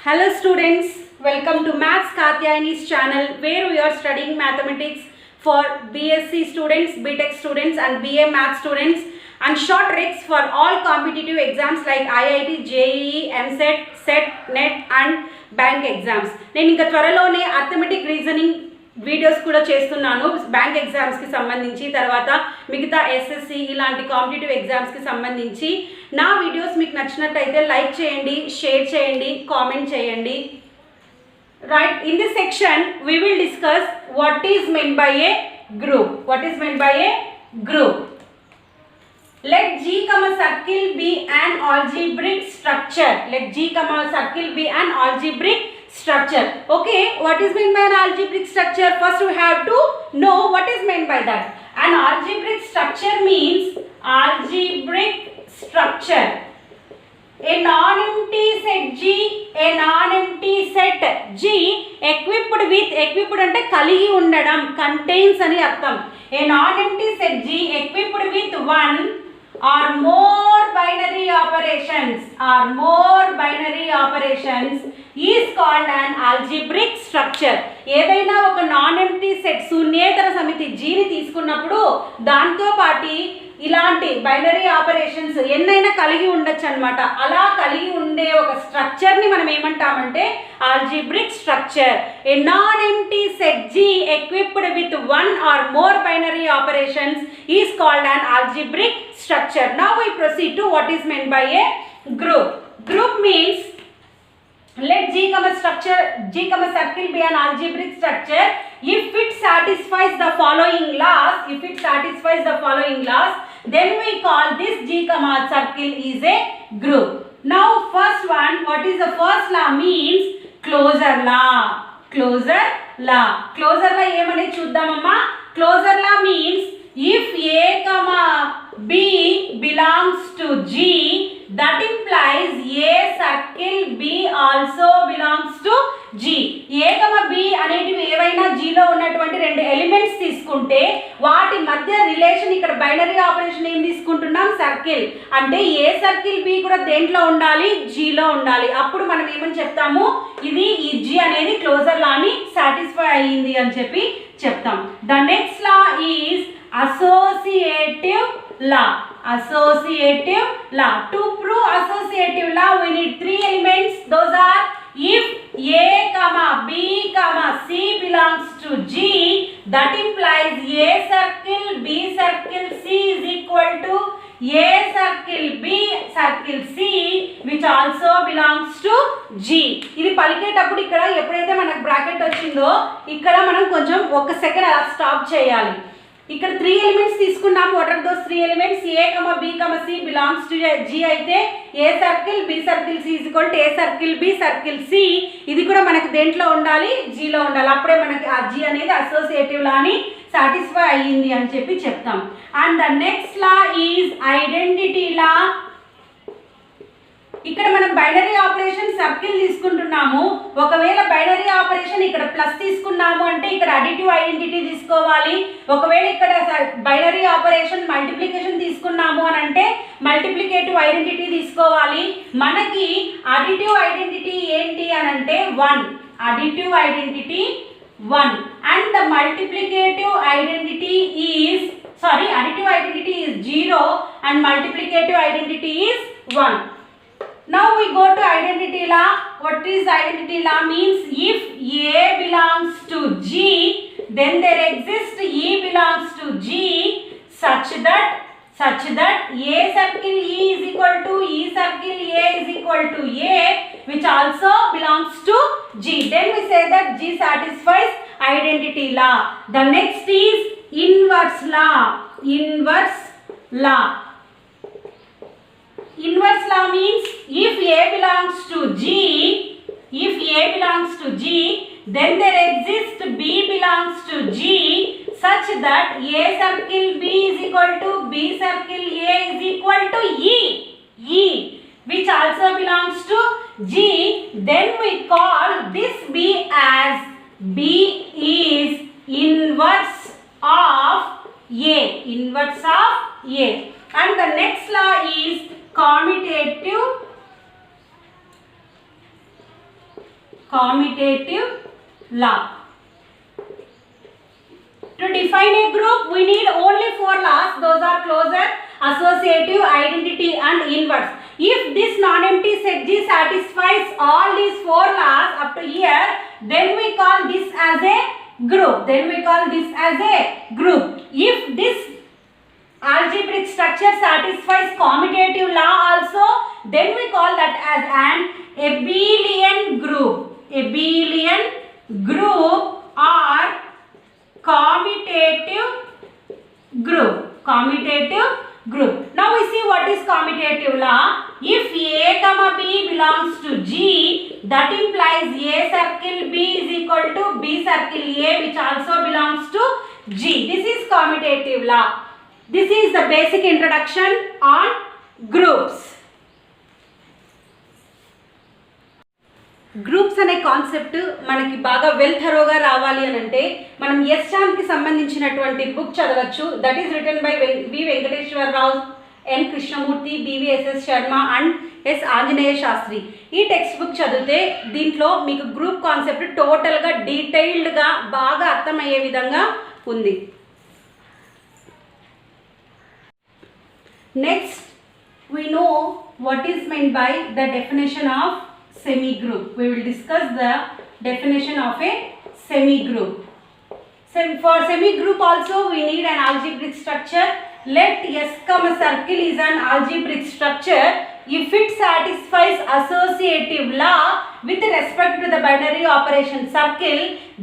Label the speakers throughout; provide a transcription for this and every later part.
Speaker 1: Hello students, welcome to Maths Katyayani's channel where we are studying mathematics for BSc students, BTech students and BA Maths students and short tricks for all competitive exams like IIT, JEE, MSET, SET, NET and bank exams. నేను ఇంకా త్వరలోనే arithmetic reasoning videos కూడా చేస్తున్నాను bank ఎగ్జామ్స్కి సంబంధించి, తర్వాత మిగతా SSC ఇలాంటి కాంపిటేటివ్ ఎగ్జామ్స్కి సంబంధించి. నా వీడియోస్ మీకు నచ్చినట్టయితే లైక్ చేయండి, షేర్ చేయండి, కామెంట్ చేయండి. Right, in this section we will discuss what is meant by a group. What is meant by a group? Let G, circle be an algebraic structure. Let G, circle be an algebraic structure. Okay, what is meant by an algebraic structure? First we have to know what is meant by that. An algebraic structure means algebraic structure. A non-empty set G, a non-empty set G equipped అంటే కలిగి ఉండడం, contains అని అర్థం. A non-empty set G equipped with one or more binary operations is called an algebraic structure. ఏదైనా ఒక non empty set శూన్యేతర సమితి Gని తీసుకున్నప్పుడు దాంతో పాటు ఇలాంటి బైనరీ ఆపరేషన్స్ ఎన్నైనా కలిగి ఉండొచ్చు అనమాట. అలా కలిగి ఉండే ఒక స్ట్రక్చర్ని మనం ఏమంటామంటే algebraic structure. A non empty set G equipped with one or more binary operations is called an algebraic structure. Now we proceed to what is meant by a group. Group means let G, circle be an algebraic structure if it satisfies the following laws. Then we call this G, circle is a group. Now first one, what is the first law? Means closure law. Closure law ఏమని చూద్దామమ్మా. Closure law means if A, B belongs to G, that implies A circle B also belongs to G. A, B అనేటివి ఏవైనా Gలో ఉన్నటువంటి రెండు elements తీసుకుంటే వాటి మధ్య relation, ఇక్కడ binary operation ఏం తీసుకుంటున్నాం, సర్కిల్. అంటే ఏ సర్కిల్ B కూడా దేంట్లో ఉండాలి, Gలో ఉండాలి. అప్పుడు మనం ఏమని చెప్తాము, ఇది ఈ G అనేది క్లోజర్ లాని సాటిస్ఫై అయ్యింది అని చెప్పి చెప్తాం. The next law is associative law. To prove associative law we need three elements. Those are if A, B, C belongs to G, that implies A circle B circle C is equal to A circle B circle C which also belongs to G. ఇది పలికేటప్పుడు ఇక్కడ ఎప్పుడైతే మనకు bracket వచ్చిందో ఇక్కడ మనం కొంచెం ఒక second అలా స్టాప్ చేయాలి. ఇక్కడ త్రీ ఎలిమెంట్స్ తీసుకున్నాము. What are those three elements? A, B, C belongs to G అయితే A circle B circle C is equal to A circle B circle C. ఇది కూడా మనకు దేంట్లో ఉండాలి, Gలో ఉండాలి. అప్పుడే మనకి ఆ G అనేది అసోసియేటివ్ లాని సాటిస్ఫై అయ్యింది అని చెప్పి చెప్తాం. And the next law is identity లా. ఇక్కడ మనం బైనరీ ఆపరేషన్ సర్కిల్ తీసుకుంటున్నాము. ఒకవేళ బైనరీ ఆపరేషన్ ఇక్కడ ప్లస్ తీసుకున్నాము అంటే ఇక్కడ అడిటివ్ ఐడెంటిటీ తీసుకోవాలి. ఒకవేళ ఇక్కడ బైనరీ ఆపరేషన్ మల్టిప్లికేషన్ తీసుకున్నాము అని అంటే మల్టిప్లికేటివ్ ఐడెంటిటీ తీసుకోవాలి. మనకి అడిటివ్ ఐడెంటిటీ ఏంటి అని అంటే 1. Additive identity 1 and the multiplicative identity is additive identity is 0 and multiplicative identity is 1. Now we go to identity law. What is identity law? Means if A belongs to G, then there exists E belongs to G such that A circle E is equal to E circle A is equal to A which also belongs to G. Then we say that G satisfies identity law. The next is inverse law. Inverse law means if A belongs to G, then there exists B belongs to G such that A circle B is equal to B circle A is equal to E which also belongs to G. Then we call this B as B is inverse of A. And the next law is commutative Commutative law. To define a group, we need only 4 laws. Those are closure, associative, identity and inverse. If this non-empty set G satisfies all these 4 laws up to here, then we call this as a group. If this algebraic structure satisfies commutative law also, then we call that as an abelian group. Abelian group or commutative group. Now we see what is commutative law. If A comma B belongs to G, that implies A circle B is equal to B circle A, which also belongs to G. This is commutative law. This is the basic introduction on groups. Groups అనే concept మనకి బాగా well థరోగా రావాలి అని అంటే మనం ఎస్టామ్కి సంబంధించినటువంటి book చదవచ్చు. That is written by V Venkateswararao, N Krishnamurthy, BVSS Sharma and S Anjaneya Sastri. ఈ టెక్స్ట్ బుక్ చదివితే దీంట్లో మీకు గ్రూప్ కాన్సెప్ట్ టోటల్గా డీటెయిల్డ్గా బాగా అర్థమయ్యే విధంగా ఉంది. Next we know what is meant by the definition of semi-group. We will discuss the definition of a semi-group. For semi-group also we need an algebraic structure. Let S comma circle is an algebraic structure if it satisfies associative law with respect to the binary operation circle,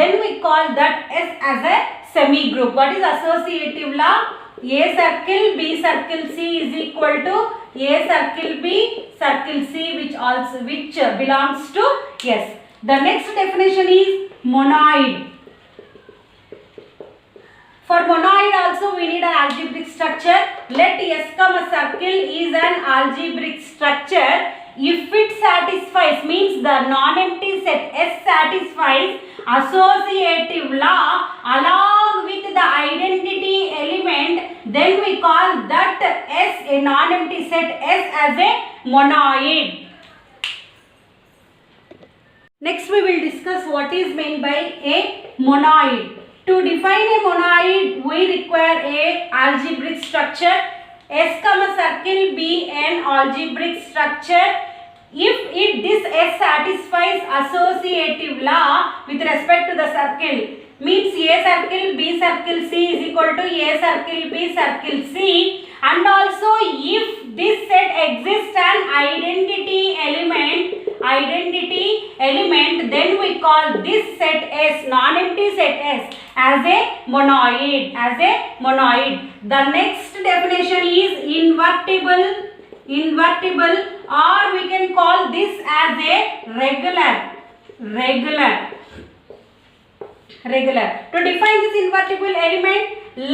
Speaker 1: then we call that S as a semi-group. What is associative law? A circle B circle C is equal to A circle B circle C, which belongs to S. The next definition is monoid. For monoid also we need an algebraic structure. Let S comma circle is an algebraic structure if it satisfies, means the non-empty set S satisfies associative law along with the identity element, then we call that S, a non-empty set S, as a monoid. Next we will discuss what is meant by a monoid. To define a monoid we require a algebraic structure. S comma circle be an algebraic structure if this S satisfies associative law with respect to the circle, means A circle B circle C is equal to A circle B circle C, and also if this set exists an identity element, then we call this set S, non-empty set S, as a monoid. The next definition is invertible, or we can call this as a regular. To define this invertible element,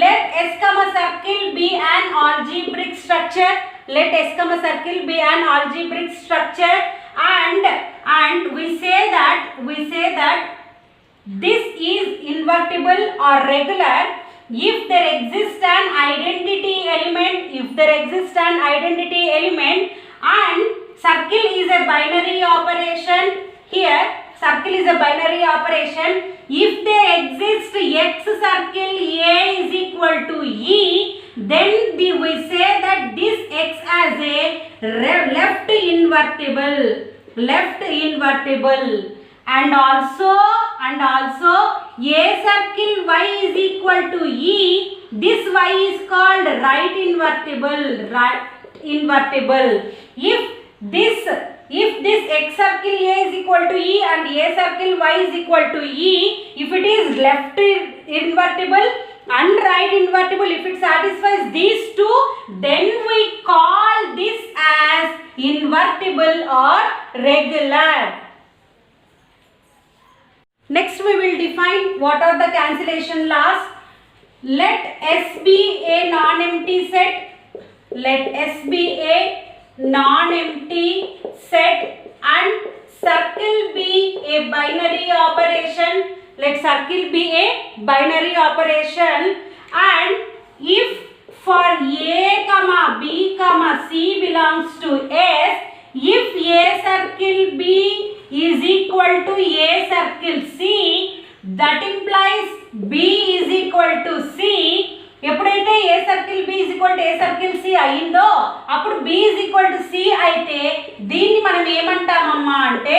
Speaker 1: let S comma circle be an algebraic structure. And we say that this is invertible or regular if there exists an identity element, and circle is a binary operation. Here circle is a binary operation. If there exists X circle A is equal to E, then we say that this X as a left invertible, and also A circle Y is equal to E, this Y is called right invertible. If this X circle A is equal to E and A circle Y is equal to E, if it is left invertible and right invertible, if it satisfies these two, then we call this as invertible or regular. Next we will define what are the cancellation laws. Let S be a non-empty set. And circle be a binary operation. Let circle be a binary operation. And if for A comma B comma C belongs to S, if A circle B is equal equal to A circle C, that implies B is equal to C. ఎప్పుడైతే A circle B is equal to A circle C అయిందో అప్పుడు B is equal to C అయితే దీన్ని మనం ఏమంటామమ్మా అంటే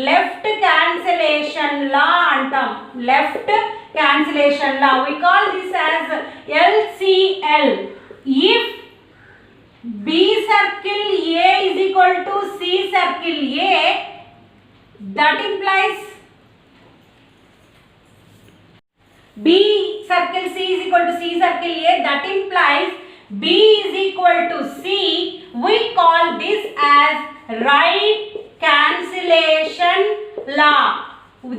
Speaker 1: left cancellation law అంటాం. Left cancellation law. We call this as LCL. If B circle A is equal to C circle A, that implies B circle C is equal to C circle A, that implies B is equal to C. We call this as right cancellation law.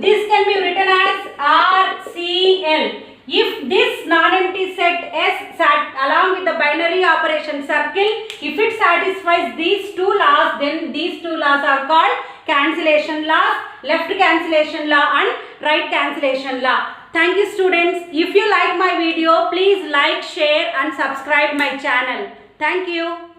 Speaker 1: This can be written as RCL. If this non-empty set S along with the binary operation circle, if it satisfies these two laws, then these two laws are called cancellation laws, left cancellation law and right cancellation law. Thank you students. If you like my video, please like, share and subscribe my channel. Thank you.